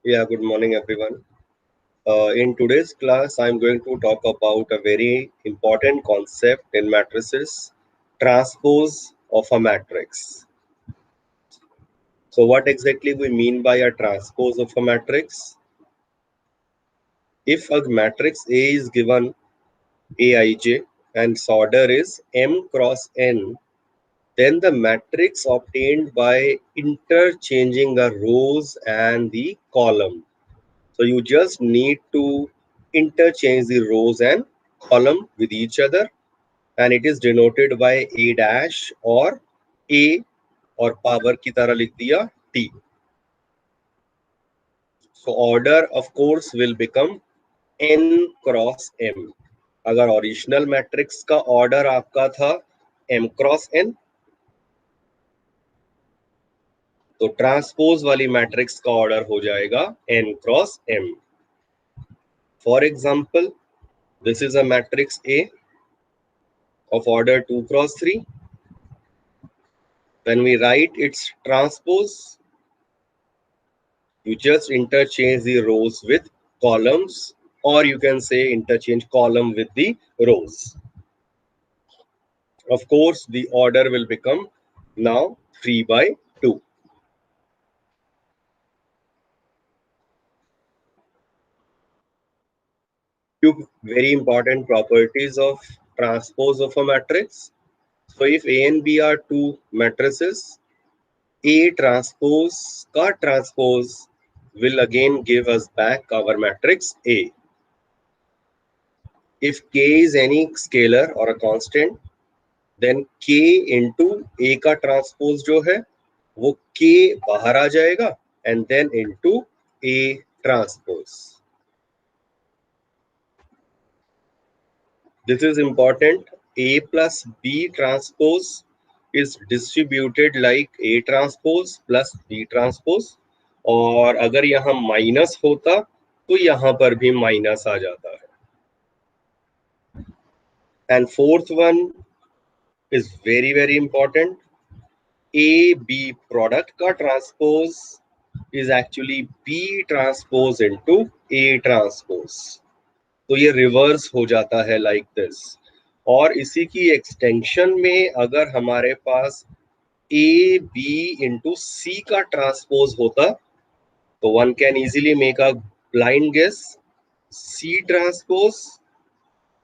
Yeah, good morning, everyone. In today's class, I'm going to talk about a very important concept in matrices, transpose of a matrix. So, what exactly we mean by a transpose of a matrix? If a matrix A is given Aij and its order is M cross N, then the matrix obtained by interchanging the rows and the column. So you just need to interchange the rows and column with each other, and it is denoted by A dash or A और power की तरह लिख दिया T. So order of course will become N cross M. अगर original matrix का order आपका था M cross N, तो ट्रांसपोज वाली मैट्रिक्स का ऑर्डर हो जाएगा N cross M. For example, this is a matrix A of order 2 cross 3. When we write its transpose, you just interchange the rows with columns, or you can say interchange column with the rows. Of course, the order will become now 3 by 2. Two very important properties of transpose of a matrix. So if A and B are two matrices, A transpose ka transpose will again give us back our matrix A. If K is any scalar or a constant, then K into A का transpose जो है वो K बाहर आ जाएगा and then into A transpose. This is important. A plus B transpose is distributed like A transpose plus B transpose, और अगर यहाँ minus होता तो यहाँ पर भी माइनस आ जाता है. And fourth one is very important. A B product का transpose is actually B transpose into A transpose. तो ये रिवर्स हो जाता है like this. और इसी की एक्सटेंशन में अगर हमारे पास A B into C का ट्रांसपोज होता तो one can easily make a blind guess. C transpose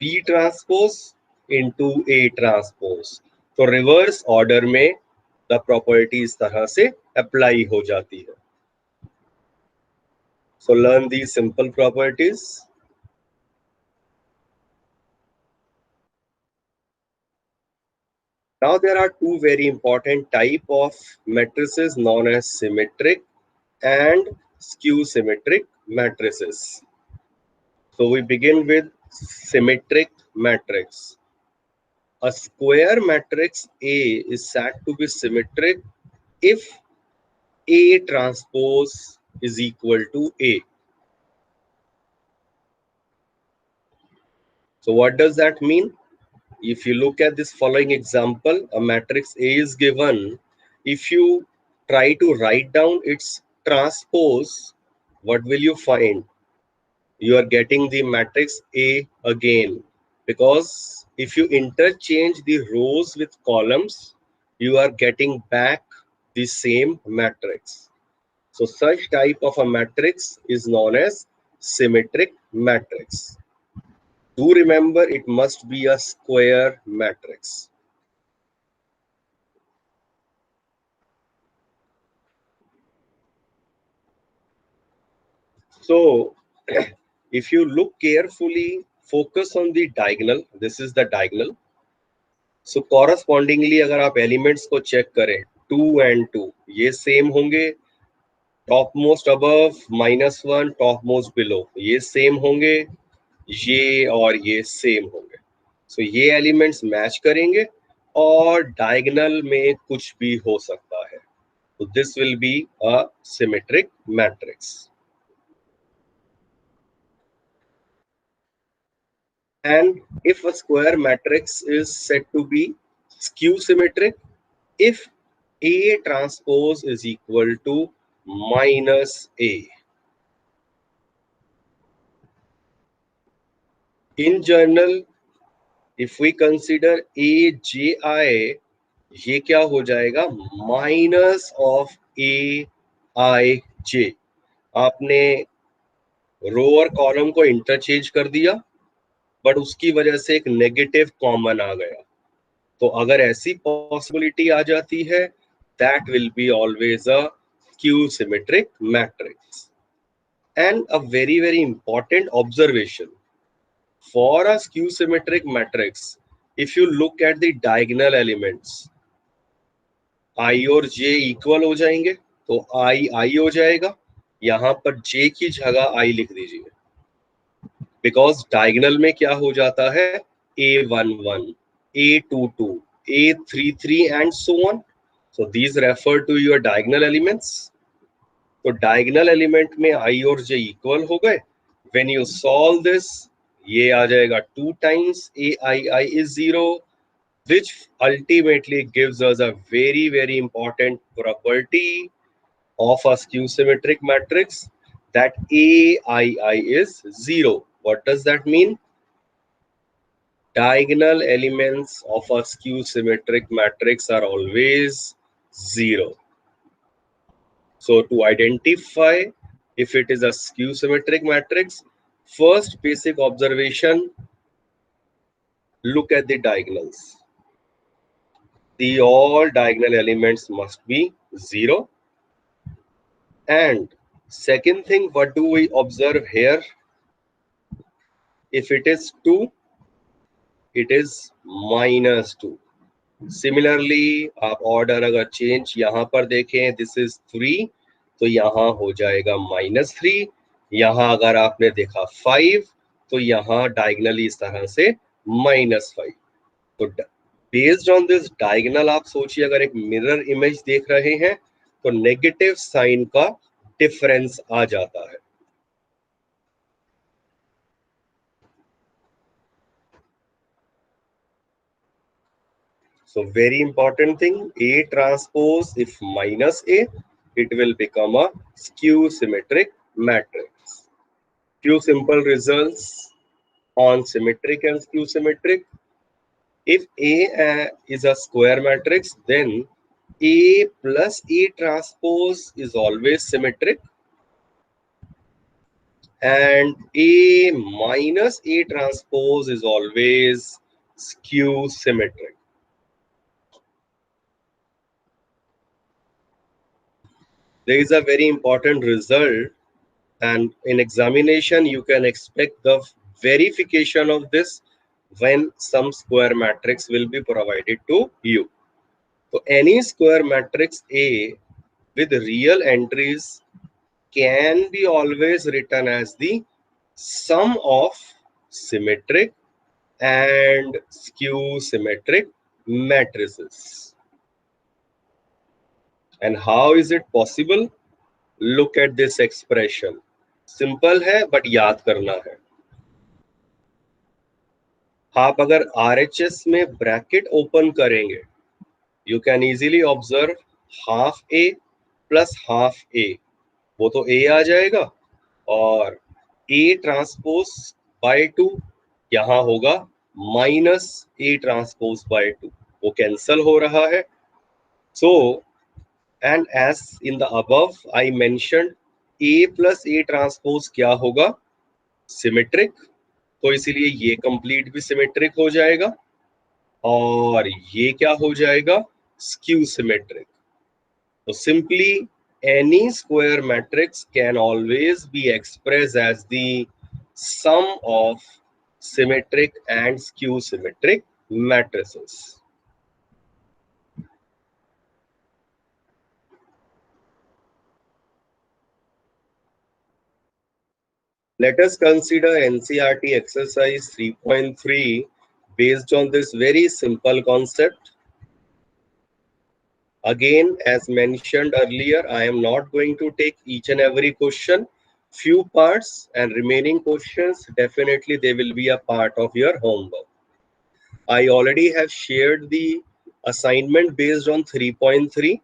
B transpose into A transpose. तो रिवर्स ऑर्डर में द प्रॉपर्टी इस तरह से अप्लाई हो जाती है. So learn these simple properties. Now there are two very important type of matrices known as symmetric and skew symmetric matrices. So we begin with symmetric matrix. A square matrix A is said to be symmetric if A transpose is equal to A. So what does that mean? If you look at this following example, a matrix A is given. If you try to write down its transpose, what will you find? You are getting the matrix A again, because if you interchange the rows with columns, you are getting back the same matrix. So such type of a matrix is known as symmetric matrix. Do remember, it must be a square matrix. So if you look carefully, focus on the diagonal. This is the diagonal. So correspondingly अगर आप elements को check करें, 2 and 2 ये same होंगे. Top most above -1, top most below ये same होंगे. ये और ये सेम होंगे. सो ये एलिमेंट्स मैच करेंगे और डायगोनल में कुछ भी हो सकता है. तो this will be a symmetric matrix. And if a square matrix is said to be skew symmetric if A transpose is equal to minus A. In general, if we consider AJI, ये क्या हो जाएगा, minus of AIJ. आपने रो और column को interchange कर दिया, but उसकी वजह से एक नेगेटिव कॉमन आ गया. तो अगर ऐसी पॉसिबिलिटी आ जाती है, that will be always a skew symmetric matrix. And a very very important observation for a skew symmetric matrix, if you look at the diagonal elements, I और J इक्वल हो जाएंगे, तो I हो जाएगा. यहां पर J की जगह I लिख दीजिए, बिकॉज डायगोनल में क्या हो जाता है, A11, A22, A33 and so on. So these refer to your diagonal elements. तो डायगोनल एलिमेंट में I और J इक्वल हो गए. When you solve this, ये आ जाएगा 2 times AII is 0, which ultimately gives us a very very important property of a skew symmetric matrix, that AII is 0. What does that mean? Diagonal elements of a skew symmetric matrix are always 0. So to identify if it is a skew symmetric matrix, first basic observation, look at the diagonals. The all diagonal elements must be 0. And second thing, what do we observe here? If it is 2, it is -2. Similarly, आप order अगर change यहाँ पर देखें, this is 3, तो यहाँ हो जाएगा -3. यहाँ अगर आपने देखा 5, तो यहाँ डायगनली इस तरह से -5. तो बेस्ड ऑन दिस डायगोनल आप सोचिए, अगर एक मिरर इमेज देख रहे हैं, तो नेगेटिव साइन का डिफरेंस आ जाता है. So very important thing, A transpose, if minus A, it will become a skew symmetric matrix. Few simple results on symmetric and skew symmetric. If A is a square matrix, then A plus A transpose is always symmetric, and A minus A transpose is always skew symmetric. There is a very important result, and in examination you can expect the verification of this when some square matrix will be provided to you. So any square matrix A with real entries can be always written as the sum of symmetric and skew symmetric matrices. And how is it possible? Look at this expression. Simple है but याद करना है. आप अगर RHS में bracket open करेंगे, you can easily observe half A plus half A, वो तो A आ जाएगा, और A ट्रांसपोज बाय 2 यहाँ होगा माइनस A ट्रांसपोज बाय 2, वो कैंसल हो रहा है. So and as in the above I mentioned, A plus A transpose क्या होगा, सिमेट्रिक, तो इसीलिए ये कंप्लीट भी सिमेट्रिक हो जाएगा, और ये क्या हो जाएगा, स्क्यू सिमेट्रिक. तो simply any square matrix can always be expressed as the sum of symmetric and skew symmetric matrices. Let us consider NCERT exercise 3.3 based on this very simple concept. Again, as mentioned earlier, I am not going to take each and every question, few parts, and remaining questions, definitely they will be a part of your homework. I already have shared the assignment based on 3.3,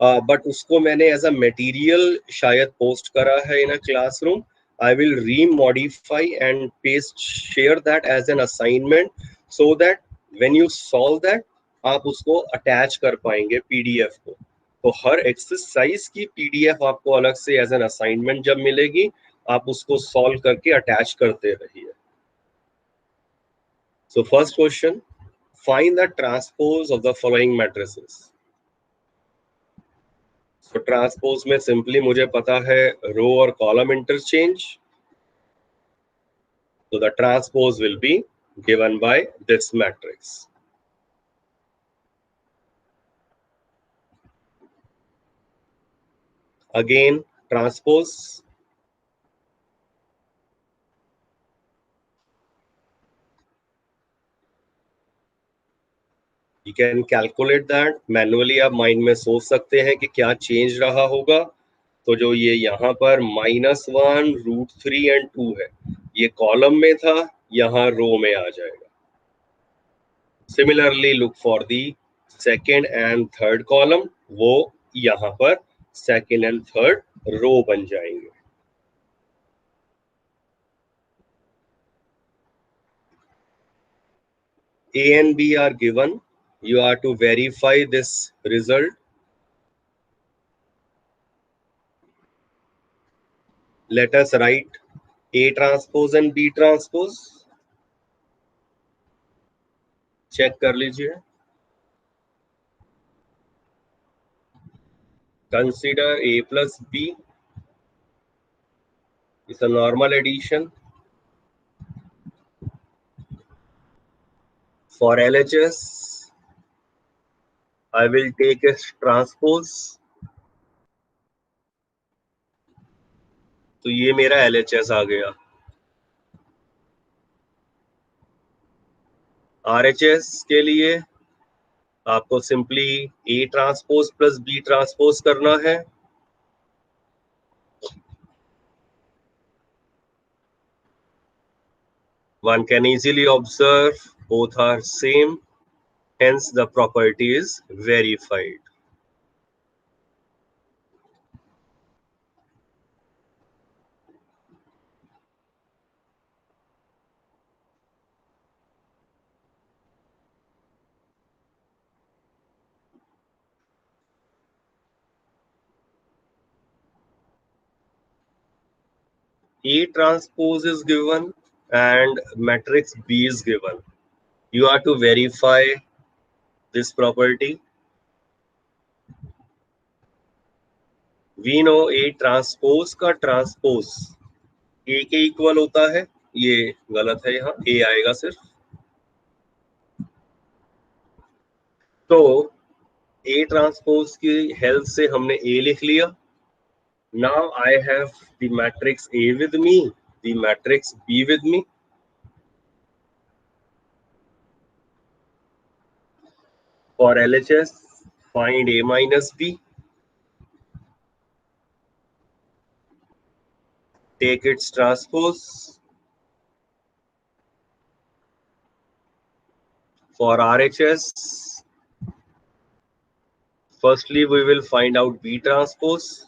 but उसको मैंने as a material शायद post करा है in a classroom. I will remodify and paste share that as an assignment so that when you solve that आप उसको attach कर पाएंगे PDF को. तो हर एक्सरसाइज की PDF आपको अलग से एज एन असाइनमेंट जब मिलेगी आप उसको सॉल्व करके अटैच करते रहिए. So first question, find the transpose of the following matrices. So transpose में simply मुझे पता है रो और column interchange. So the transpose will be given by this matrix. Again, transpose. You can calculate that manually. आप mind में सोच सकते हैं कि क्या चेंज रहा होगा. तो जो ये यहाँ पर -1√3 and 2 है, ये कॉलम में था, यहाँ रो में आ जाएगा. Similarly, look for the second and third column. वो यहाँ पर second and third रो बन जाएंगे. A and B are given. You are to verify this result. Let us write A transpose and B transpose. Check कर लीजिए. Consider A plus B. It's a normal addition. For LHS, I will take a transpose. तो ये मेरा LHS आ गया. RHS के लिए आपको simply A transpose plus B transpose करना है. One can easily observe both are same, hence the property is verified. A transpose is given and matrix B is given. You are to verify this property. We know A transpose का transpose A के equal होता है. ये गलत है, यहाँ A आएगा सिर्फ. तो A transpose की हेल्प से हमने A लिख लिया. Now I have the matrix A with me, the matrix B with me. For LHS, find A minus B. Take its transpose. For RHS, firstly we will find out B transpose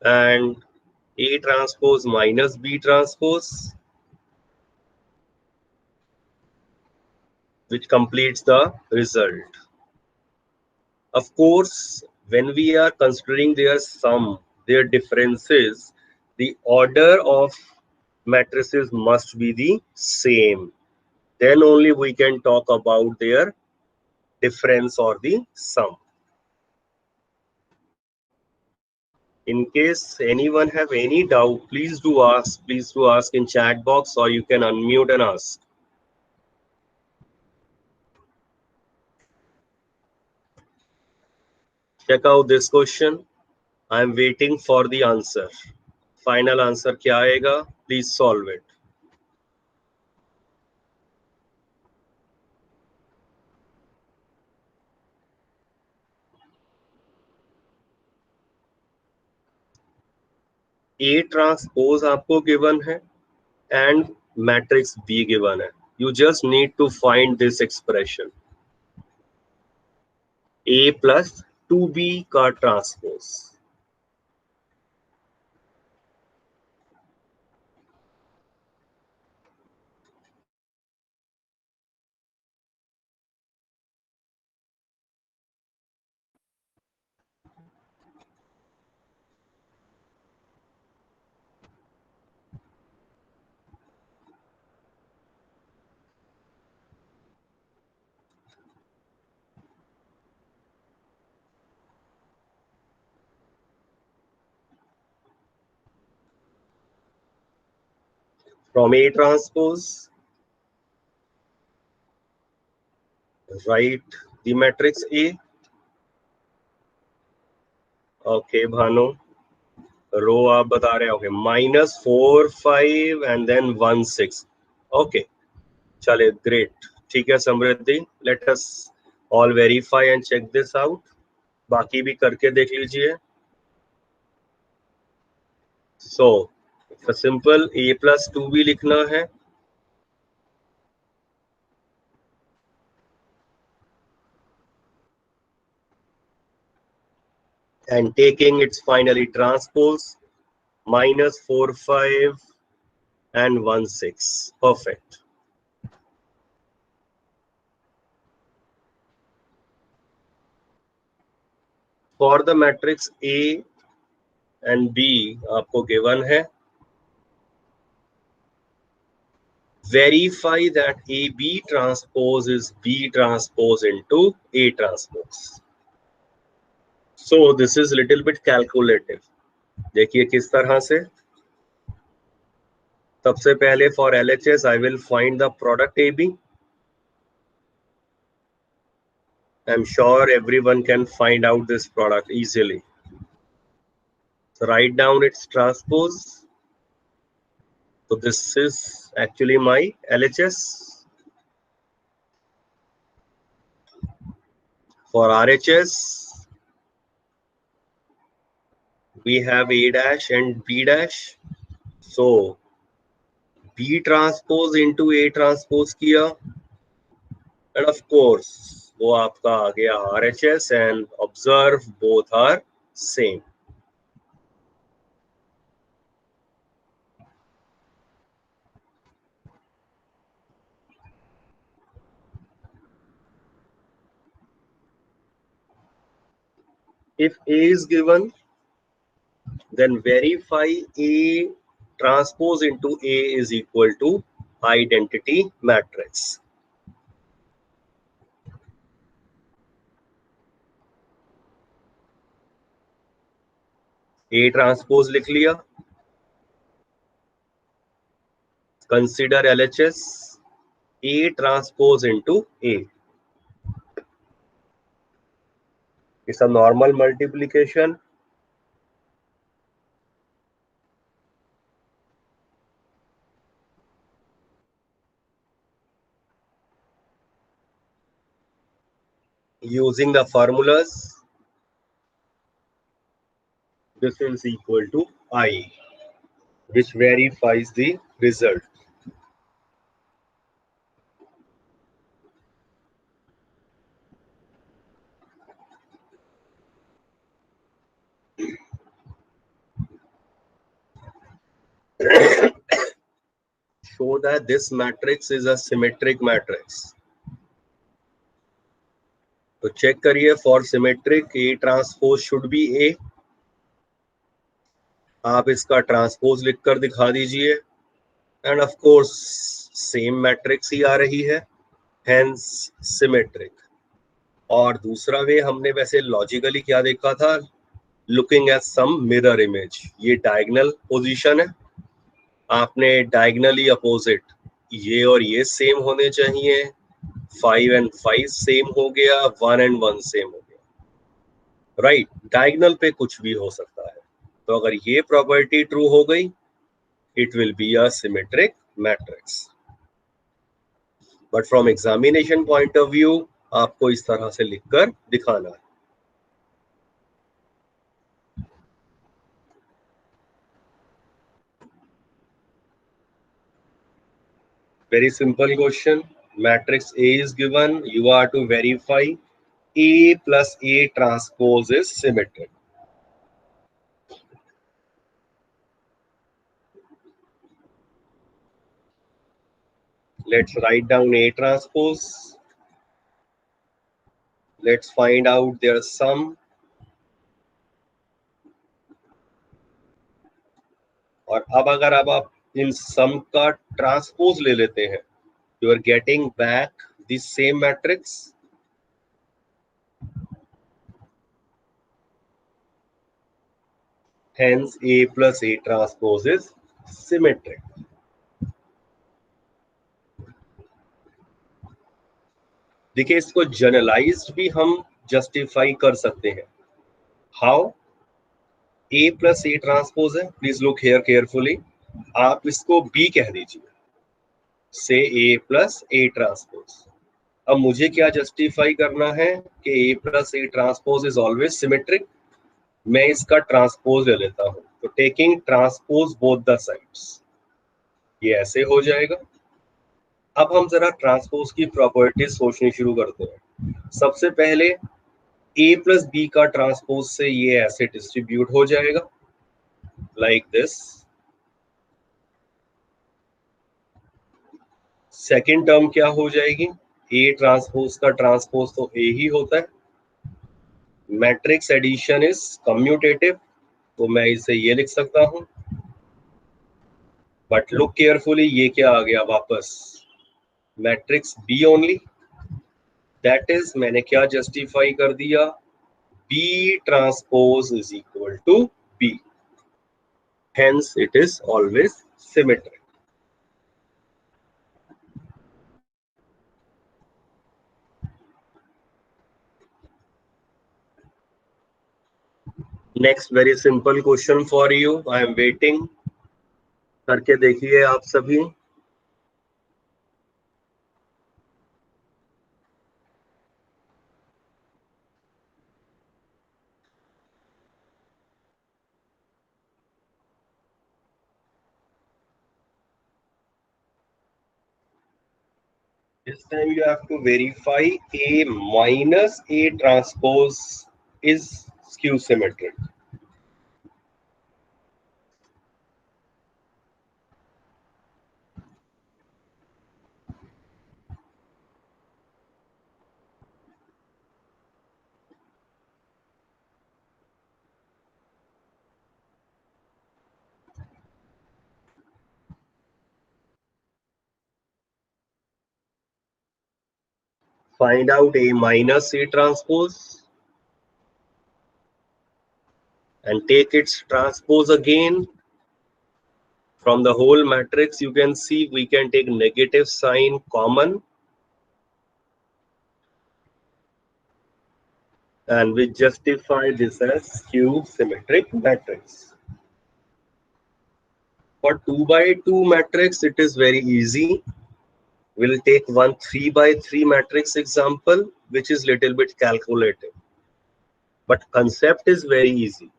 and A transpose minus B transpose, which completes the result. Of course, when we are considering their sum, their differences, the order of matrices must be the same. Then only we can talk about their difference or the sum. In case anyone have any doubt, please do ask in chat box, or you can unmute and ask. Check out this question. I am waiting for the answer. Final answer क्या आएगा? Please solve it. A transpose आपको given है and matrix B given है. You just need to find this expression. A plus 2B का transpose. From A transpose, write the matrix A. Okay, Bhanu. रो आप बता रहे हो -4 5 एंड देन 1 6. ओके, चले great. ठीक है Samriddhi, let us all verify and check this out. बाकी भी करके देख लीजिए. सो सिंपल A+2 भी लिखना है. And taking its finally transpose -4 5 and 1 6. Perfect. For the matrix A and B आपको given है. Verify that AB transpose is B transpose into A transpose. So this is little bit calculative. देखिए किस तरह से. सबसे पहले for LHS I will find the product AB. I'm sure everyone can find out this product easily. So write down its transpose. So this is actually my LHS. For RHS, we have A dash and B dash. So B transpose into A transpose किया, and of course वो आपका आ गया RHS, and observe both are same. If A is given, then verify A transpose into A is equal to identity matrix. A transpose लिख लिया. Consider LHS A transpose into A. It's a normal multiplication. Using the formulas, this is equal to I, which verifies the result. Show that this matrix is a symmetric matrix. तो check करिए, for symmetric A transpose should be A. आप इसका transpose लिखकर दिखा दीजिए, and of course same matrix ही आ रही है, हेंस सिमेट्रिक. और दूसरा वे हमने वैसे लॉजिकली क्या देखा था, looking at some mirror image. ये डायगोनल पोजीशन है, आपने डायगोनली अपोजिट ये और ये सेम होने चाहिए. 5 and 5 सेम हो गया, 1 and 1 सेम हो गया. राइट, डायगोनल पे कुछ भी हो सकता है. तो अगर ये प्रॉपर्टी ट्रू हो गई, it will be a symmetric matrix. But from examination point of view आपको इस तरह से लिखकर दिखाना है. Very simple question. Matrix A is given. You are to verify A plus A transpose is symmetric. Let's write down A transpose. Let's find out their sum. और अब अगर अब आप इन सम का ट्रांसपोज ले लेते हैं, you are getting back the same matrix. Hence A plus A transpose is symmetric. देखिए, इसको जनरलाइज्ड भी हम जस्टिफाई कर सकते हैं. How? A plus A transpose है, प्लीज लुक हियर केयरफुली. आप इसको बी कह दीजिए, से ए प्लस ए ट्रांसपोज. अब मुझे क्या जस्टिफाई करना है कि A plus A transpose is always symmetric. मैं इसका ट्रांसपोज ले लेता हूं, तो taking transpose both the sides, ये ऐसे हो जाएगा. अब हम जरा ट्रांसपोज की प्रॉपर्टीज सोचनी शुरू करते हैं. सबसे पहले ए प्लस बी का ट्रांसपोज से ये ऐसे डिस्ट्रीब्यूट हो जाएगा, लाइक दिस. सेकेंड टर्म क्या हो जाएगी? ए ट्रांसपोज का ट्रांसपोज तो ए ही होता है. मैट्रिक्स एडिशन इज कम्यूटेटिव, तो मैं इसे ये लिख सकता हूं. बट लुक केयरफुली, ये क्या आ गया वापस? Matrix B only. That is, मैंने क्या जस्टिफाई कर दिया? B transpose is equal to B. Hence it is always symmetric. Next very simple question for you. I am waiting. करके देखिए आप सभी. This time you have to verify A minus A transpose is skew symmetric. Find out A minus A transpose and take its transpose again. From the whole matrix you can see we can take negative sign common, and we justify this as skew symmetric matrix. For 2 by 2 matrix it is very easy. We'll take one 3 by 3 matrix example, which is little bit calculative, but concept is very easy.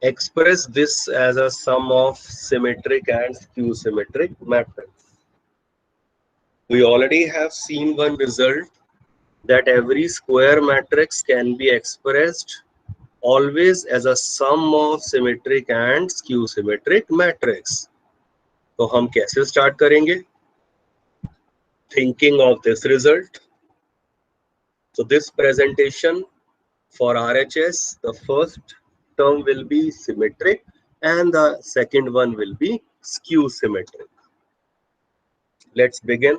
Express this as a sum of symmetric and skew symmetric matrix. We already have seen one result, that every square matrix can be expressed always as a sum of symmetric and skew symmetric matrix. तो हम कैसे start करेंगे? Thinking of this result. So this presentation for RHS, the first term will be symmetric and the second one will be skew symmetric. Let's begin.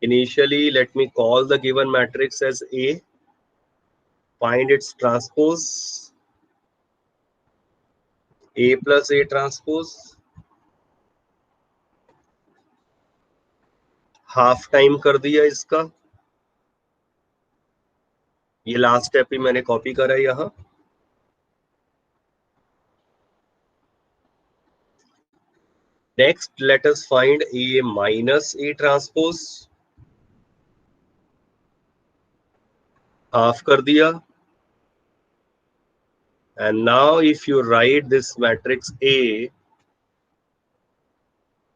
Initially, let me call the given matrix as A. Find its transpose. A plus A transpose. Half time कर दिया इसका. ये last step ही मैंने copy करा है यहाँ. Next, let us find A minus A transpose. Half कर दिया. And now if you write this matrix A,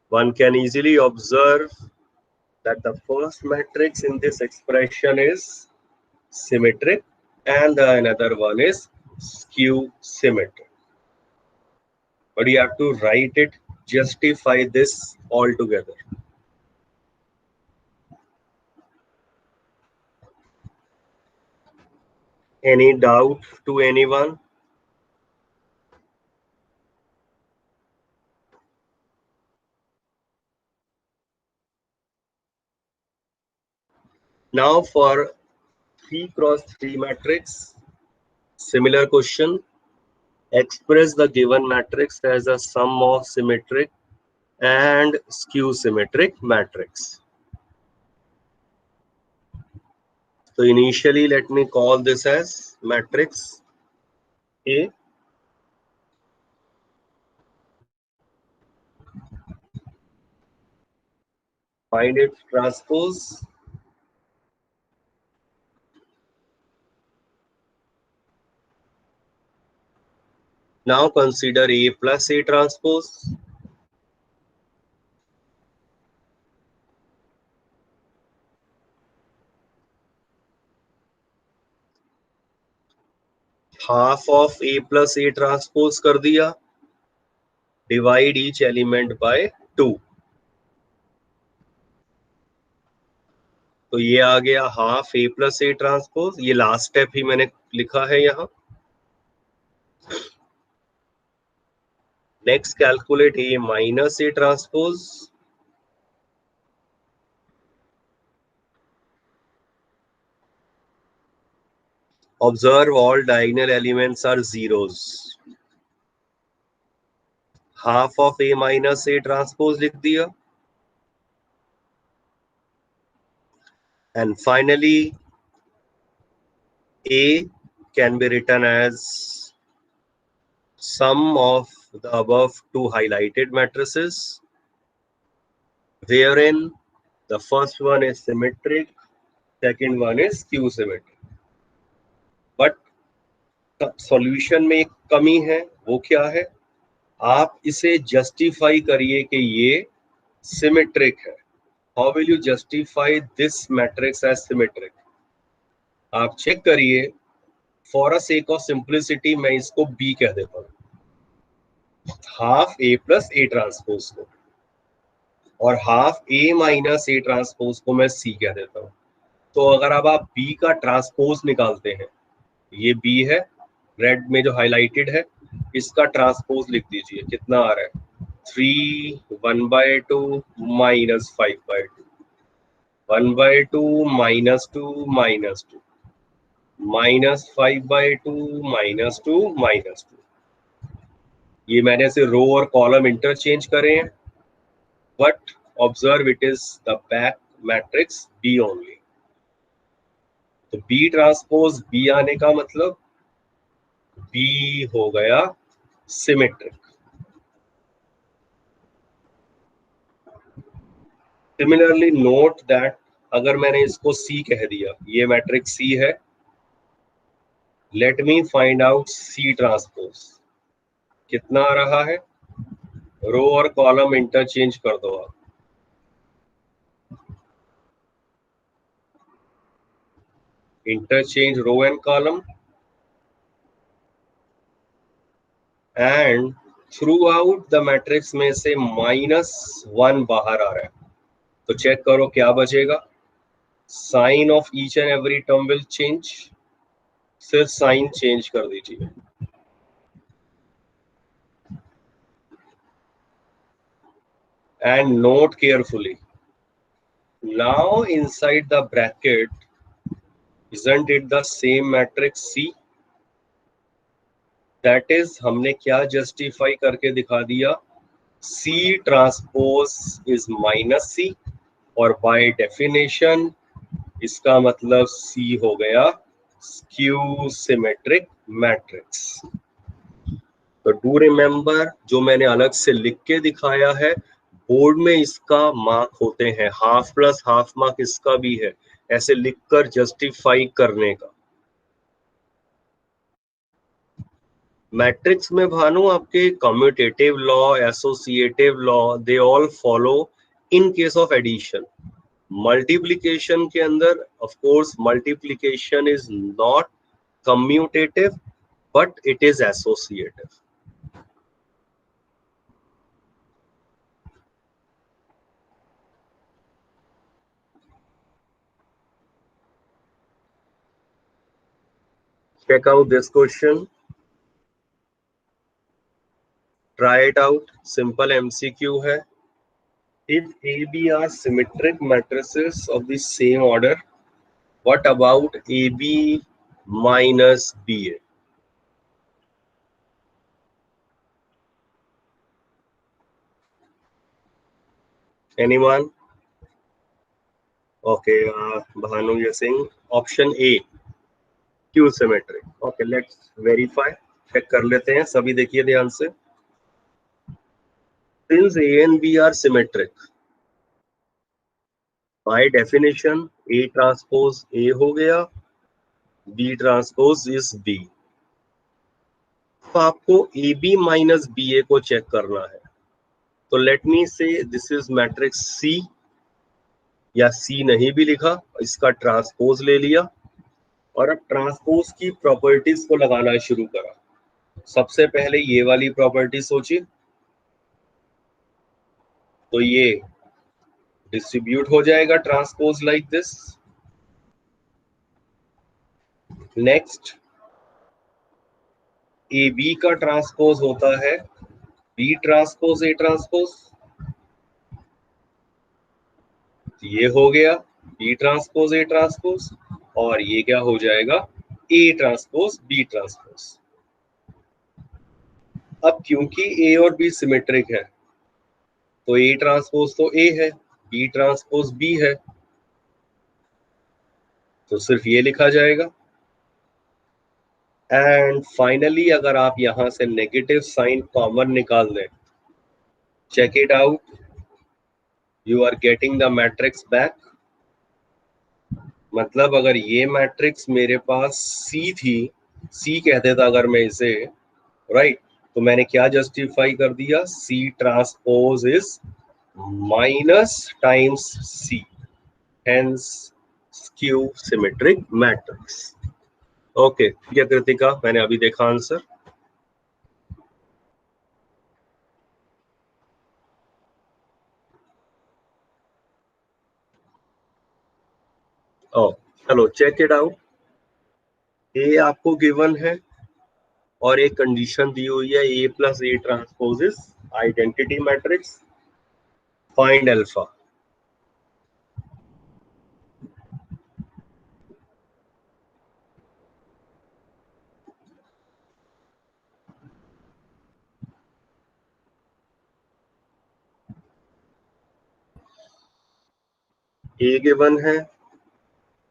one can easily observe that the first matrix in this expression is symmetric and the another one is skew symmetric. But you have to write it, justify this all together. Any doubt to anyone? Now for 3 cross 3 matrix, similar question. Express the given matrix as a sum of symmetric and skew symmetric matrix. So initially, let me call this as matrix A. Find its transpose. Now consider A plus A transpose. Half of A plus A transpose कर दिया. Divide each element by 2. तो ये आ गया half A plus A transpose. ये last step ही मैंने लिखा है यहाँ. Next, calculate A minus A transpose. Observe all diagonal elements are zeros. Half of A minus A transpose लिख दिया. And finally, A can be written as sum of the above two highlighted matrices, wherein the first one is symmetric, second one is skew symmetric. But solution में एक कमी है. वो क्या है? आप इसे जस्टिफाई करिए कि ये सिमेट्रिक है. How will you justify this matrix as symmetric? आप चेक करिए. For a sake of simplicity मैं इसको बी कह देता हूँ, half A plus A transpose को, और half A minus A transpose को मैं सी कह देता हूँ. तो अगर अब आप बी का ट्रांसपोज निकालते हैं, ये बी है, रेड में जो हाईलाइटेड है, इसका ट्रांसपोज लिख दीजिए. कितना आ रहा है? 3 1/2 minus 5/2, 1/2 minus 2 minus 2, minus 5/2 minus 2 minus 2. ये मैंने से रो और कॉलम इंटरचेंज करे हैं, but observe it is the back matrix B only. तो बी ट्रांसपोज बी आने का मतलब बी हो गया सिमेट्रिक. सिमिलरली नोट दैट अगर मैंने इसको सी कह दिया, ये मैट्रिक्स सी है, let me find out C transpose. कितना आ रहा है? रो और कॉलम इंटरचेंज कर दो आप. Interchange row and column, and throughout the matrix में से -1 बाहर आ रहा है. तो चेक करो क्या बचेगा. Sign of each and every term will change. सिर्फ साइन चेंज कर दीजिए. And note carefully. Now inside the bracket, isn't it the same matrix C? That is, हमने क्या justify करके दिखा दिया? C transpose is minus C, और by definition इसका मतलब C हो गया skew symmetric matrix. तो do remember, जो मैंने अलग से लिख के दिखाया है, बोर्ड में इसका मार्क होते हैं. हाफ प्लस हाफ मार्क इसका भी है, ऐसे लिखकर जस्टिफाई करने का. मैट्रिक्स में भानु आपके commutative law, associative law, they all follow in case of addition. Multiplication के अंदर of course multiplication is not commutative, but it is associative. Check out this question. Try it out. Simple MCQ है. If AB are symmetric matrices of the same order, what about AB minus BA? Anyone? Okay, Bhanu Singh, option A skew symmetric. Okay, let's verify, check कर लेते हैं सभी, देखिए ध्यान से। Since A and B are symmetric, by definition A transpose A हो गया, B transpose is B. तो आपको A B minus B A को चेक करना है। तो लेट मी से दिस इज मैट्रिक्स सी, या सी नहीं भी लिखा, इसका ट्रांसपोज ले लिया, और अब ट्रांसपोज की प्रॉपर्टीज को लगाना शुरू करा। सबसे पहले ये वाली प्रॉपर्टी सोचिए, तो ये डिस्ट्रीब्यूट हो जाएगा transpose like this. Next, A B का ट्रांसपोज होता है बी ट्रांसपोज ए ट्रांसपोज, ये हो गया बी ट्रांसपोज ए ट्रांसपोज, और ये क्या हो जाएगा, ए ट्रांसपोज बी ट्रांसपोज। अब क्योंकि ए और बी सिमेट्रिक है, तो ए ट्रांसपोज तो ए है, बी ट्रांसपोज बी है, तो सिर्फ ये लिखा जाएगा। एंड फाइनली अगर आप यहां से नेगेटिव साइन कॉमन निकाल दें, check it out, you are getting the matrix back. मतलब अगर ये मैट्रिक्स मेरे पास सी थी, सी कह देता अगर मैं इसे, राइट, तो मैंने क्या जस्टिफाई कर दिया, C transpose is minus times C, hence skew symmetric matrix. Okay, क्या कृतिका, मैंने अभी देखा आंसर। ओ चलो, चेक इट आउट। ए आपको गिवन है और एक कंडीशन दी हुई है, A plus A transpose is identity matrix, find alpha. A given है,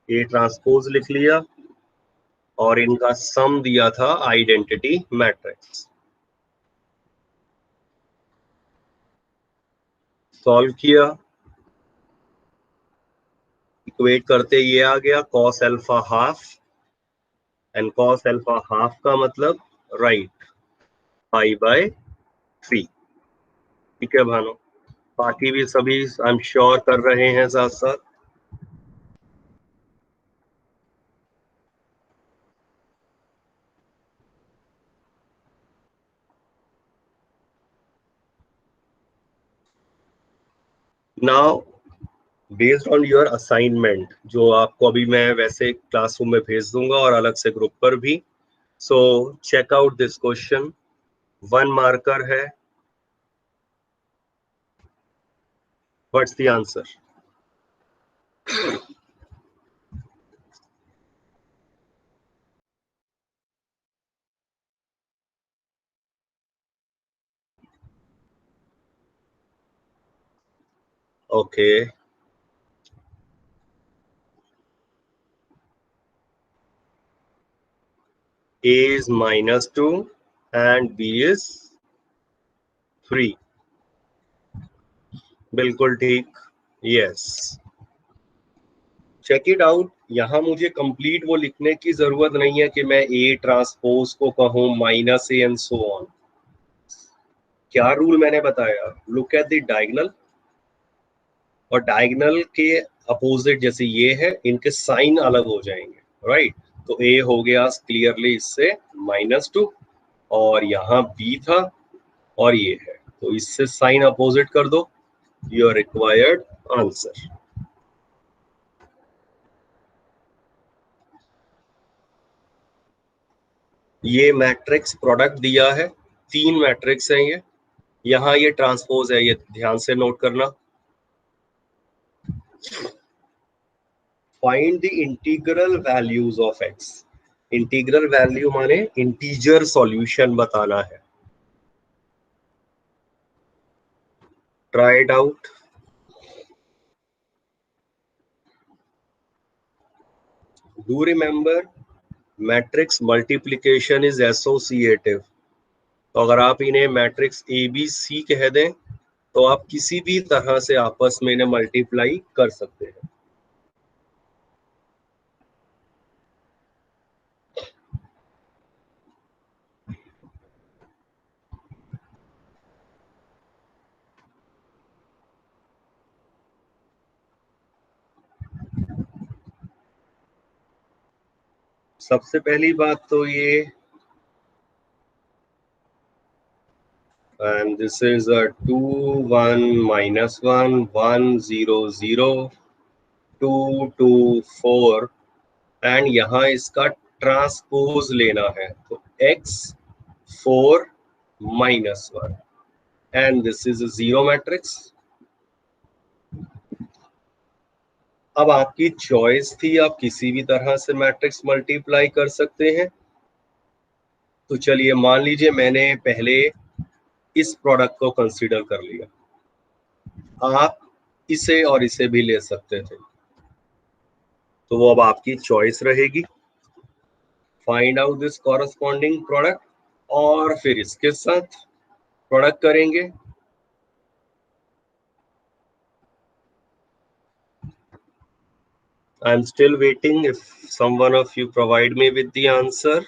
ए ट्रांसपोज लिख लिया, और इनका सम दिया था आइडेंटिटी मैट्रिक्स। सॉल्व किया, इक्वेट करते ये आ गया cos alpha half, and cos alpha half का मतलब राइट पाई बाय 3। ठीक है भानु, बाकी भी सभी आई एम श्योर कर रहे हैं साथ साथ। Now based on your assignment, जो आपको अभी मैं वैसे क्लासरूम में भेज दूंगा और अलग से ग्रुप पर भी, so check out this question, 1 marker है। What's the answer? Okay, A is -2 and B is 3। बिल्कुल ठीक, यस। चेक इट आउट, यहां मुझे कंप्लीट वो लिखने की जरूरत नहीं है कि मैं ए ट्रांसपोज को कहूं minus A and so on. क्या रूल मैंने बताया, लुक एट द डायगोनल, और डायगोनल के अपोजिट जैसे ये है, इनके साइन अलग हो जाएंगे, राइट। तो ए हो गया क्लियरली इससे -2, और यहाँ बी था, और ये है, तो इससे साइन अपोजिट कर दो, योर रिक्वायर्ड आंसर। ये मैट्रिक्स प्रोडक्ट दिया है, 3 मैट्रिक्स हैं ये, यहाँ ये ट्रांसपोज है, ये ध्यान से नोट करना। Find the integral values of x. Integral value माने इंटीजर सॉल्यूशन बताना है। Try it out. Do remember matrix multiplication is associative. तो अगर आप इन्हें मैट्रिक्स ए बी सी कह दें तो आप किसी भी तरह से आपस में इन्हें मल्टीप्लाई कर सकते हैं। सबसे पहली बात तो ये, and this is a 2 1 minus 1 1 0 0 2 2 4 and यहाँ इसका ट्रांसपोज लेना है तो x 4 minus 1 and this is a zero matrix. अब आपकी चॉइस थी, आप किसी भी तरह से मैट्रिक्स मल्टीप्लाई कर सकते हैं। तो चलिए मान लीजिए मैंने पहले इस प्रोडक्ट को कंसीडर कर लिया, आप इसे और इसे भी ले सकते थे, तो वो अब आपकी चॉइस रहेगी। Find out this corresponding product और फिर इसके साथ प्रोडक्ट करेंगे। I am still waiting if someone of you provide me with the answer.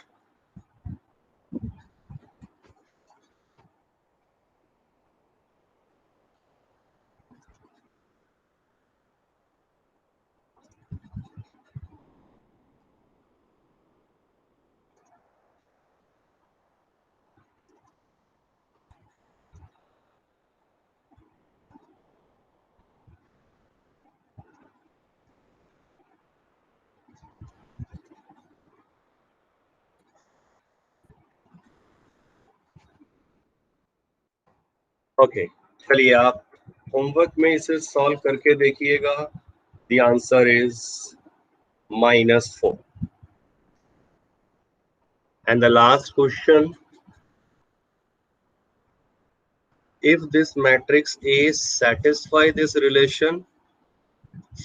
Okay, चलिए आप होमवर्क में इसे सॉल्व करके देखिएगा। The answer is -4 and the last question, if this matrix A satisfy this relation,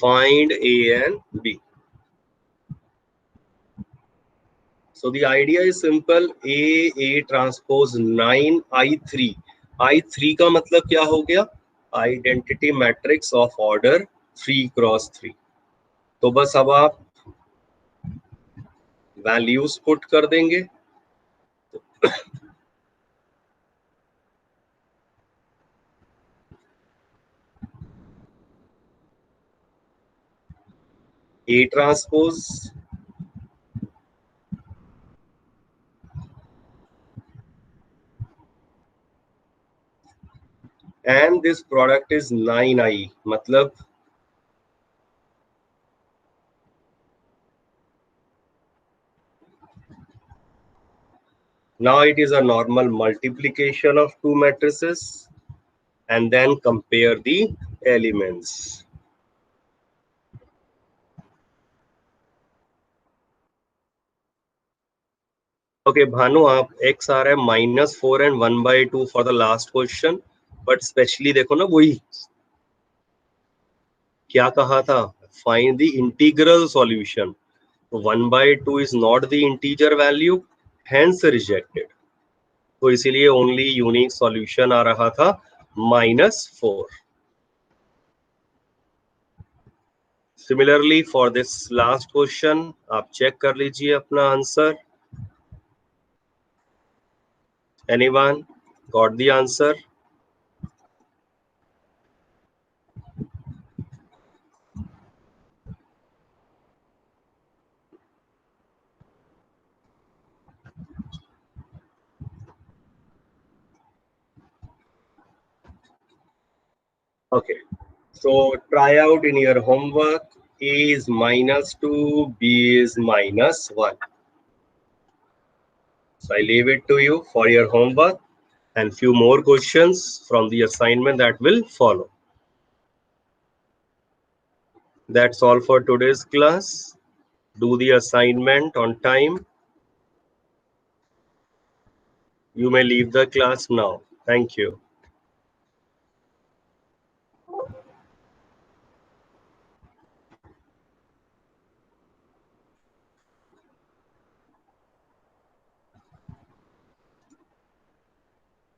find A and B. So the idea is simple, A transpose 9 I3। I3 का मतलब क्या हो गया? Identity matrix of order 3x3। तो बस अब आप values put कर देंगे। A transpose and this product is 9I, मतलब now it is a normal multiplication of two matrices and then compare the elements. Okay, Bhanu, आप x आ रहा है -4 and 1/2 for the last question, but specially देखो ना वही क्या कहा था, find the integral solution. 1/2 is not the integer value, hence rejected. तो इसीलिए only unique solution आ रहा था -4. Similarly for this last question, आप चेक कर लीजिए अपना answer. Anyone got the answer? Okay, so try out in your homework. A is -2, B is -1. So I leave it to you for your homework and few more questions from the assignment that will follow. That's all for today's class. Do the assignment on time. You may leave the class now. Thank you.